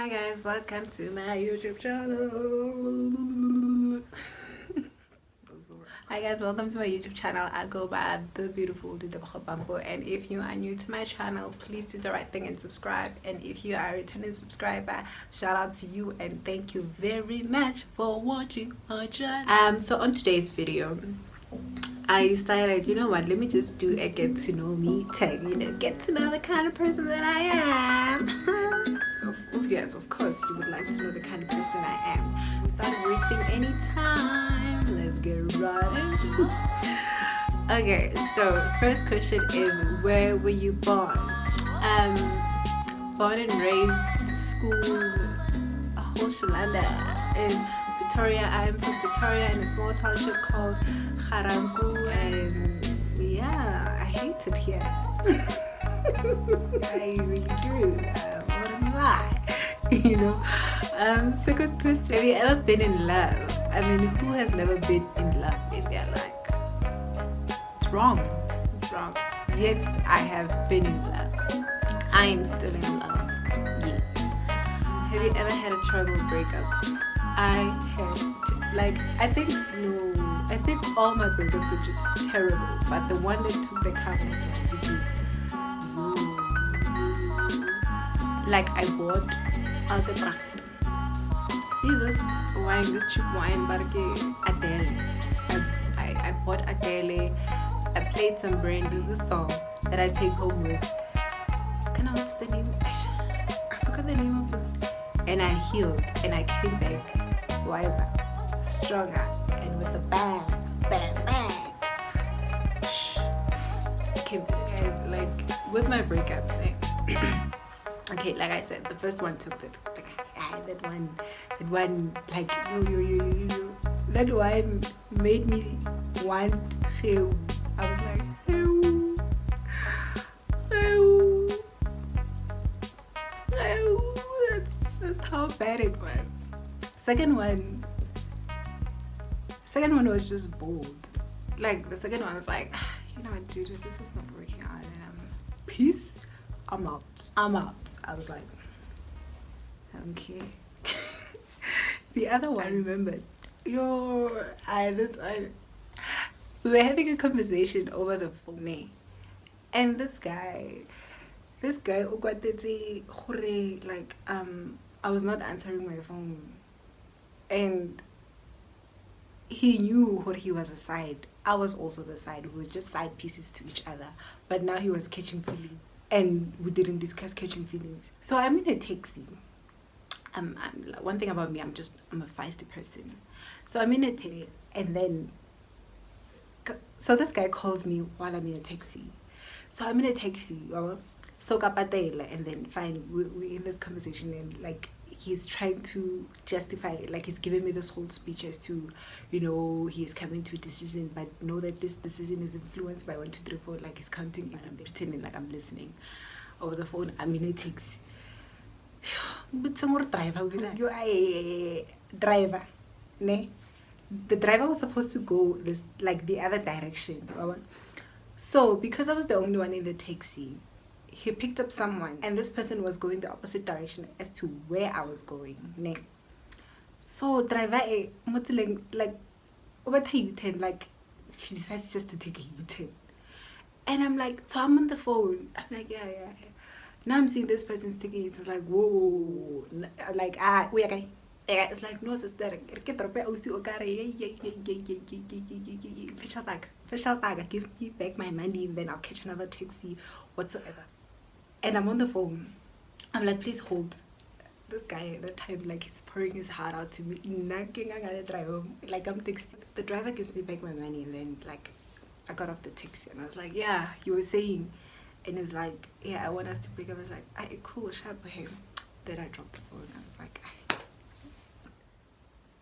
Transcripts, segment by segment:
Hi guys, welcome to my YouTube channel. Hi guys, welcome to my YouTube channel. I go by the beautiful Ditebogo Bambo, and if you are new to my channel, please do the right thing and subscribe. And if you are a returning subscriber, shout out to you and thank you very much for watching my channel. So on today's video, I decided, you know what, let me just do a get to know me tag, get to know the kind of person that I am. Yes, of course, you would like to know the kind of person I am. Without wasting any time, let's get right into it. Okay, so first question is, where were you born? Born and raised, school, a whole shalanda in Pretoria. I'm from Pretoria in a small township called Haramku, and yeah, I hate it here. I really do. What a lie. Second question, have you ever been in love? I mean, who has never been in love in their life? It's wrong. Yes, I have been in love. I am still in love. Yes. Have you ever had a terrible breakup? I had. I think all my breakups were just terrible, but the one that took the count was like I bought Algebra. See this wine, this cheap wine, but Adele. I bought Adele. I played some brandy, this song that I take home with. What's the name? I forgot the name of this. And I healed and I came back wiser, stronger, and with the bang. Came back, guys, like with my breakups. Okay, like I said, the first one took that one, like you. That one made me want feel. I was like, ew. That's how bad it was. Second one was just bold. Like the second one was like, you know what, dude, this is not working out, and peace. I'm out. I was like, I don't care. The other one, I remembered. We were having a conversation over the phone, and this guy, like, I was not answering my phone, and he knew what he was a side. I was also the side. We were just side pieces to each other, but now he was catching feelings. And we didn't discuss catching feelings. So I'm in a taxi. One thing about me, I'm a feisty person. So I'm in a taxi, and then so this guy calls me while I'm in a taxi. So I'm in a taxi, so kapatela, and then fine, we're in this conversation, and like he's trying to justify, like he's giving me this whole speech as to, he's coming to a decision, but know that this decision is influenced by 1, 2, 3, 4. Like he's counting, and I'm pretending like I'm listening over the phone. I'm in a taxi. But some more driver, you are a driver, ne? The driver was supposed to go the other direction. So because I was the only one in the taxi, he picked up someone, and this person was going the opposite direction as to where I was going. Ne? So driver, like over the U-turn, like she decides just to take a U-turn, and I'm like, so I'm on the phone. I'm like, yeah. Now I'm seeing this person's taking it. It's like, whoa, like we okay. It's like, no, sister, official tag, give me back my money, and then I'll catch another taxi, whatsoever. And I'm on the phone. I'm like, please hold. This guy at that time, like, he's pouring his heart out to me. Like, I'm texting. The driver gives me back my money, and then, like, I got off the taxi, and I was like, yeah, you were saying. And he's like, yeah, I want us to break up. I was like, cool, sharp him. Then I dropped the phone. I was like,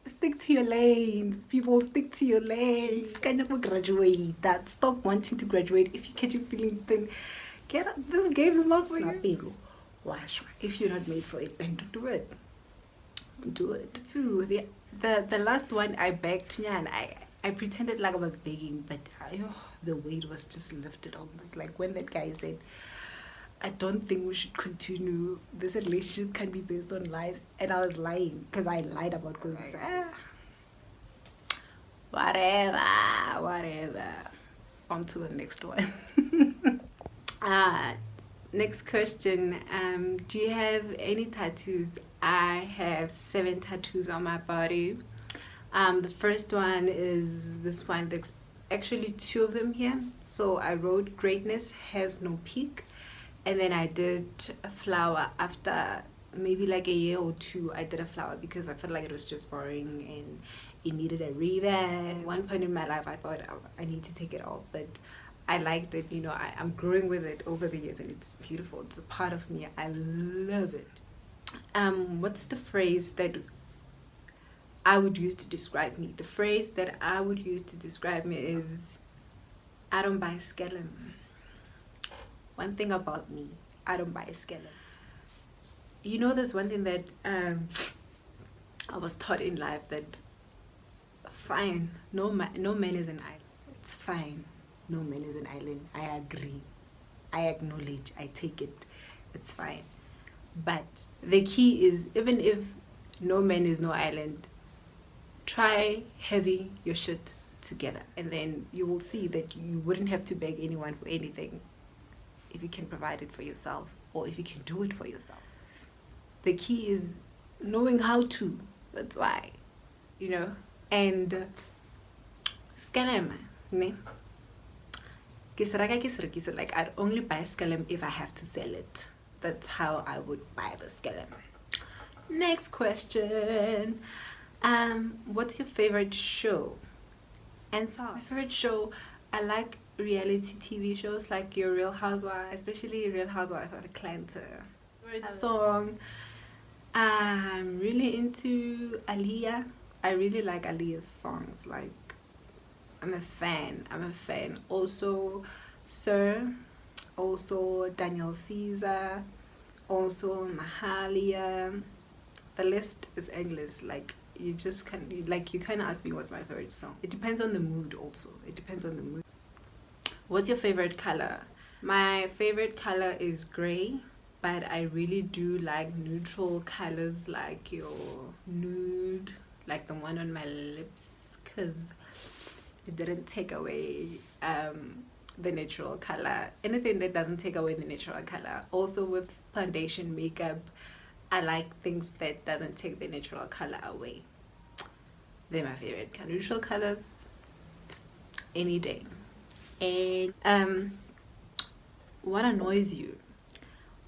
stick to your lanes, people, stick to your lanes. Kind of graduate that. Stop wanting to graduate. If you catch your feelings, then get up. This game is not for you. If you're not made for it, then don't do it. Do it. Two, the last one I begged, and I pretended like I was begging, but the weight was just lifted almost. Like when that guy said, I don't think we should continue. This relationship can be based on lies. And I was lying because I lied about going. Whatever. On to the next one. Next question. Do you have any tattoos? I have 7 tattoos on my body. The first one is this one. There's actually 2 of them here. So I wrote greatness has no peak, and then I did a flower. After maybe like a year or 2, I did a flower because I felt like it was just boring and it needed a revamp. At one point in my life I thought I need to take it off, but I liked it. I'm growing with it over the years, and it's beautiful. It's a part of me. I love it. What's the phrase that I would use to describe me? The phrase that I would use to describe me is, I don't buy skellum. One thing about me, I don't buy skellum. There's one thing that I was taught in life, that fine, no man is an island. It's fine. No man is an island. I agree. I acknowledge. I take it. It's fine. But the key is, even if no man is no island, try having your shit together, and then you will see that you wouldn't have to beg anyone for anything if you can provide it for yourself, or if you can do it for yourself. The key is knowing how to. That's why, and scalem, ne? Like, I'd only buy scalem if I have to sell it. That's how I would buy the scalem. Next question. What's your favorite show and song? My favorite show, I like reality TV shows like your Real Housewives, especially Real Housewives of Atlanta. Favorite song, I'm really into Aaliyah. I really like Aaliyah's songs. Like, I'm a fan. Also Sir, also Daniel Caesar, also Mahalia. The list is endless. Like, you kind of ask me what's my favorite song. It depends on the mood also. What's your favorite color? My favorite color is gray, but I really do like neutral colors, like your nude, like the one on my lips, because it didn't take away the natural color. Anything that doesn't take away the natural color. Also with foundation, makeup, I like things that doesn't take the natural color away. They're my favorite neutral colors any day. And what annoys you?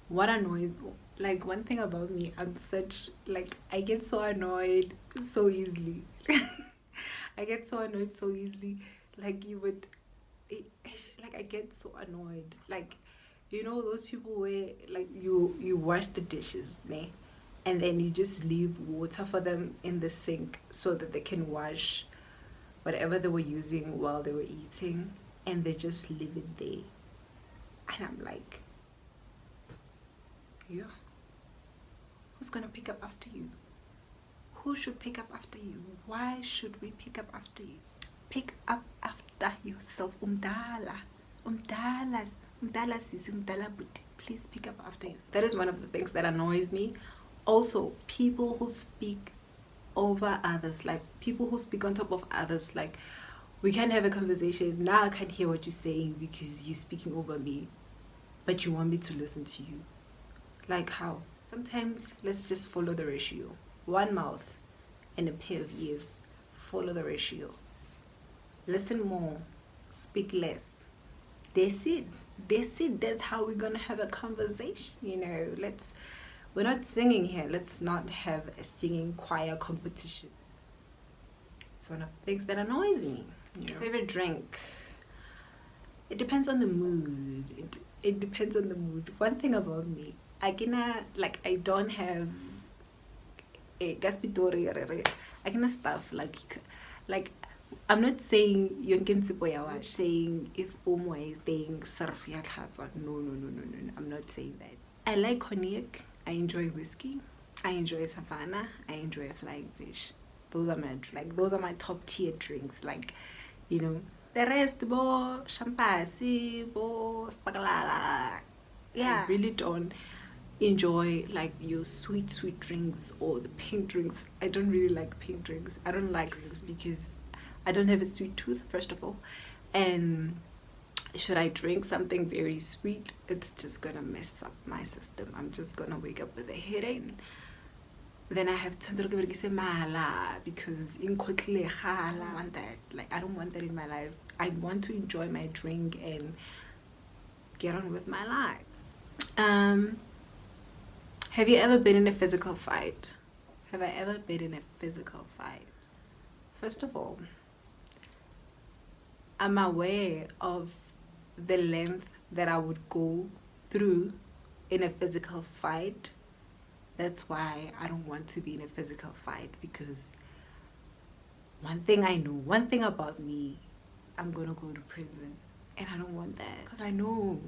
Like, one thing about me, I get so annoyed so easily. I get so annoyed so easily. Like, I get so annoyed. Like, those people where, like, you wash the dishes, ne? And then you just leave water for them in the sink so that they can wash whatever they were using while they were eating, and they just leave it there. And I'm like, yeah, who's gonna pick up after you? Who should pick up after you? Why should we pick up after you? Pick up after yourself. Umdala sisi, umdala buti. Please pick up after yourself. That is one of the things that annoys me. Also, people who speak over others, like people who speak on top of others. Like, we can have a conversation. Now I can't hear what you're saying because you're speaking over me, but you want me to listen to you. Like, how? Sometimes let's just follow the ratio. One mouth and a pair of ears. Follow the ratio. Listen more. Speak less. That's it. That's how we're gonna have a conversation. We're not singing here. Let's not have a singing choir competition. It's one of the things that annoys me. Favorite drink? It depends on the mood. It depends on the mood. One thing about me, I don't have a gaspitori. I cannot stuff like I'm not saying yonke ntsipo ya wa, saying if omo is saying surf ya tlhatswa. No. I'm not saying that. I like cognac. I enjoy whiskey. I enjoy savannah. I enjoy flying fish. Those are my top tier drinks. Like, the rest, bo champagne, bo spagalala, I really don't enjoy like your sweet drinks or the pink drinks. I don't really like pink drinks. I don't like drinks because I don't have a sweet tooth, first of all, and should I drink something very sweet, it's just gonna mess up my system. I'm just gonna wake up with a headache. Then I have to say mala because in I don't want that. Like, I don't want that in my life. I want to enjoy my drink and get on with my life. Have you ever been in a physical fight? Have I ever been in a physical fight? First of all, I'm aware of the length that I would go through in a physical fight. That's why I don't want to be in a physical fight, because one thing I know, one thing about me, I'm gonna go to prison, and I don't want that, because I know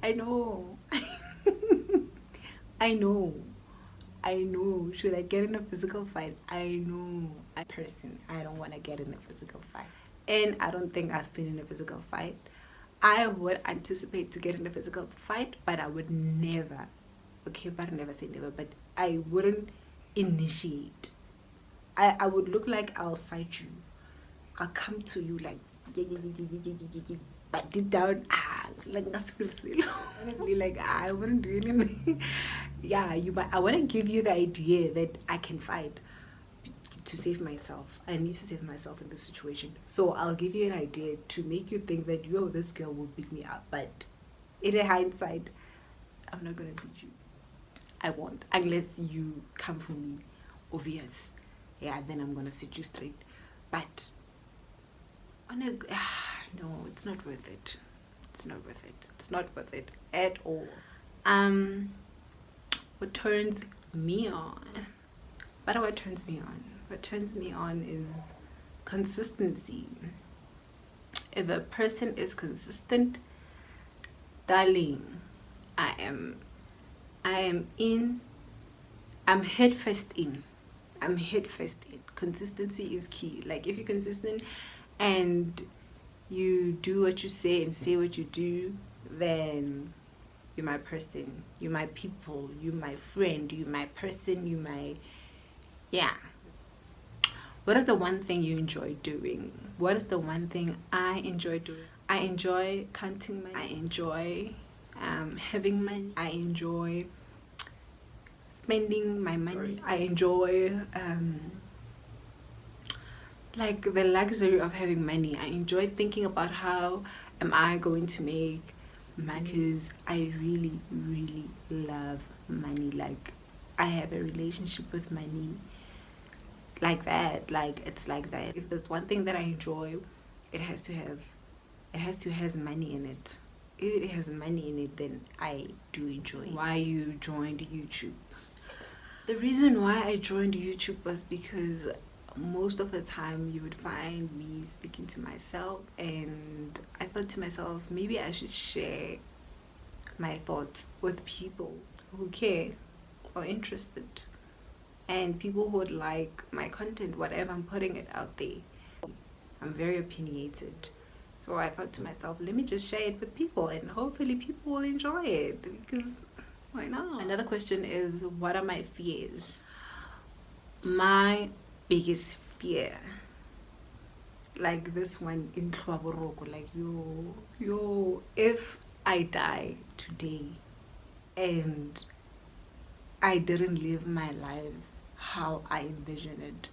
I know should I get in a physical fight, I don't want to get in a physical fight, and I don't think I've been in a physical fight. I would anticipate to get in a physical fight, but I would never, but never say never, but I wouldn't initiate. I would look like I'll fight you. I'll come to you like, but deep down, like, honestly, like, I wouldn't do anything. I want to give you the idea that I can fight to save myself. I need to save myself in this situation. So I'll give you an idea to make you think that, this girl will beat me up. But in hindsight, I'm not going to beat you. I won't. Unless you come for me, obvious. Yeah, then I'm going to set you straight. But no, it's not worth it. It's not worth it. It's not worth it at all. What turns me on? What turns me on? What turns me on is consistency. If a person is consistent, darling, I am in. I'm head first in. Consistency is key. Like, if you're consistent and you do what you say and say what you do, then you're my person, you're my people, you're my friend, you're my person, you're my, yeah. What is the one thing you enjoy doing? What is the one thing I enjoy doing? I enjoy counting money. I enjoy having money. I enjoy spending my money. I enjoy like the luxury of having money. I enjoy thinking about how am I going to make money, because I really love money. Like, I have a relationship with money like that. Like, it's like that. If there's one thing that I enjoy, it has to has money in it. If it has money in it, then I do enjoy it. Why you joined YouTube? The reason why I joined YouTube was because most of the time you would find me speaking to myself, and I thought to myself, maybe I should share my thoughts with people who care or interested, and people who would like my content, whatever I'm putting it out there. I'm very opinionated, so I thought to myself, let me just share it with people, and hopefully people will enjoy it, because why not? Another question is, what are my fears? My biggest fear, like this one in Tlwaboroko, like, if I die today and I didn't live my life how I envision it,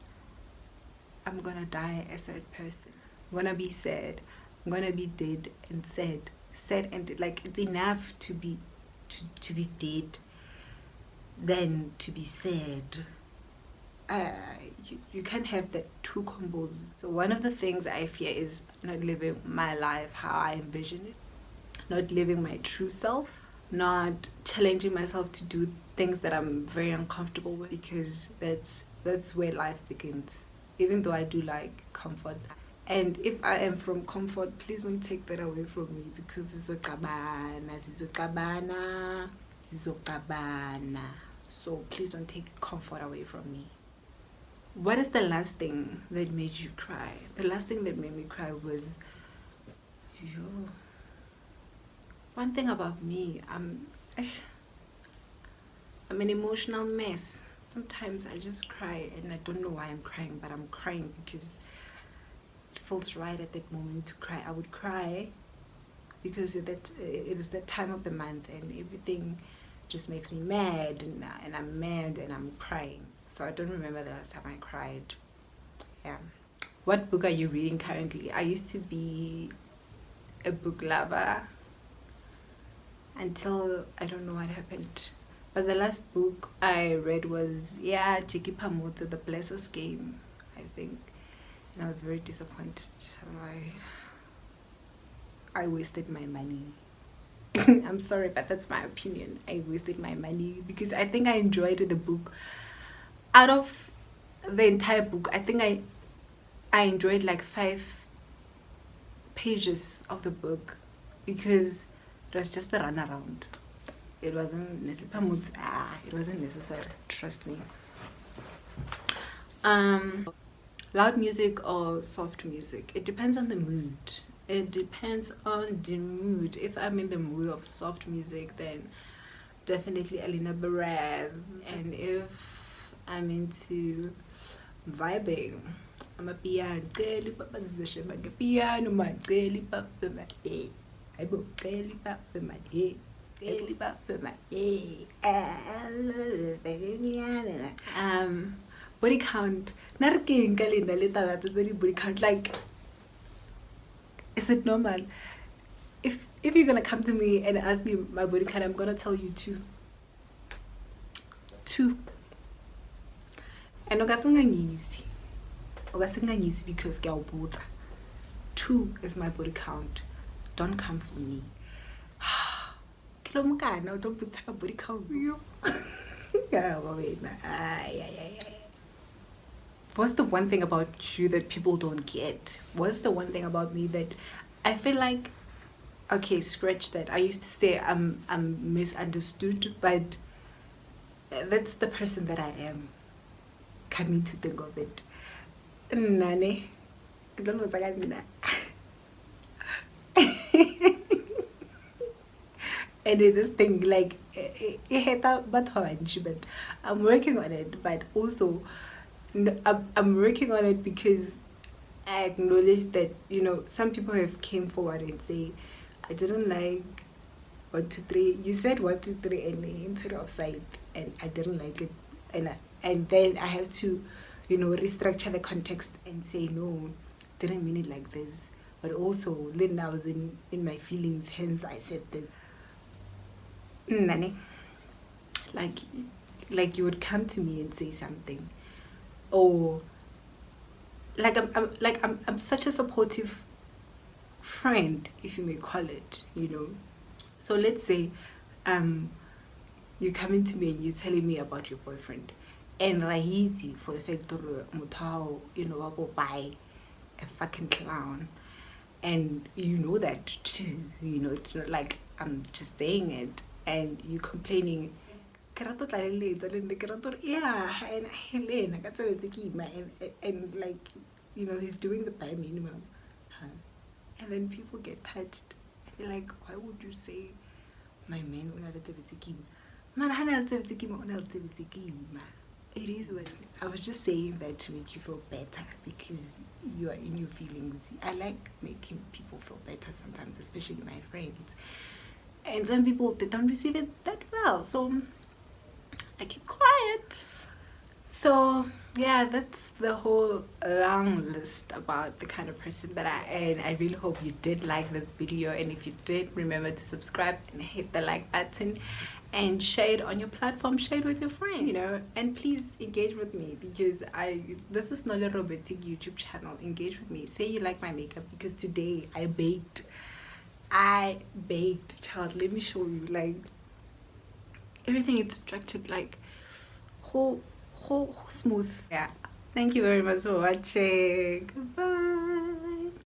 I'm gonna die a sad person. I'm gonna be sad. I'm gonna be dead and sad. Sad and like, it's enough to be dead than to be sad. You can't have the two combos. So one of the things I fear is not living my life how I envision it, not living my true self, not challenging myself to do things that I'm very uncomfortable with, because that's where life begins. Even though I do like comfort, and if I am from comfort, please don't take that away from me, because zizokabana. So please don't take comfort away from me. What is the last thing that made you cry? The last thing that made me cry was, one thing about me, I'm an emotional mess. Sometimes I just cry and I don't know why I'm crying, but I'm crying because it feels right at that moment to cry. I would cry because it is that time of the month and everything just makes me mad, and I'm mad and I'm crying. So I don't remember the last time I cried. Yeah. What book are you reading currently? I used to be a book lover until I don't know what happened. But the last book I read was Jiki Pamota, The Blesser's Game, I think. And I was very disappointed. I wasted my money. I'm sorry, but that's my opinion. I wasted my money because I think I enjoyed the book. Out of the entire book, I think I enjoyed like 5 pages of the book because it was just a runaround. It wasn't necessary. It wasn't necessary. Trust me. Loud music or soft music? It depends on the mood. It depends on the mood. If I'm in the mood of soft music, then definitely Alina Perez. And if I'm into vibing, I'm a piano. Piano, my daily papa, my day. I book daily papa, my day. Daily papa, my day. Body count. Body count. Like, is it normal? If you're gonna come to me and ask me my body count, I'm gonna tell you 2. 2. And okasingangisi because ngiyawubuza. 2 is my body count. Don't come for me. Kilomkana don't put a body count. What's the one thing about you that people don't get? What's the one thing about me that I feel like, okay, scratch that. I used to say I'm misunderstood, but that's the person that I am. Coming to think of it. Nane. And this thing, like, but I'm working on it, but also I'm working on it because I acknowledge that, some people have came forward and say, I didn't like 1, 2, 3. You said 1, 2, 3 and into the outside, and I didn't like it, and then I have to, restructure the context and say no, didn't mean it like this, but also then I was in my feelings, hence I said this. Nani, like you would come to me and say something, or I'm such a supportive friend, if you may call it, So let's say you're coming to me and you're telling me about your boyfriend, and easy for the fact that buy a fucking clown, and that too, it's not like I'm just saying it and you complaining. Yeah, and like, he's doing the bare minimum, and then people get touched. They're like, why would you say my man it is what I was just saying that to make you feel better because you are in your feelings. I like making people feel better sometimes, especially my friends. And some people, they don't receive it that well, so I keep quiet. So yeah, that's the whole long list about the kind of person that I am. I really hope you did like this video, and if you did, remember to subscribe and hit the like button and share it on your platform, share it with your friend, and please engage with me because this is not a robotic YouTube channel. Engage with me. Say you like my makeup because today I baked, child. Let me show you, like, everything is structured like whole smooth. Yeah, thank you very much for watching. Bye.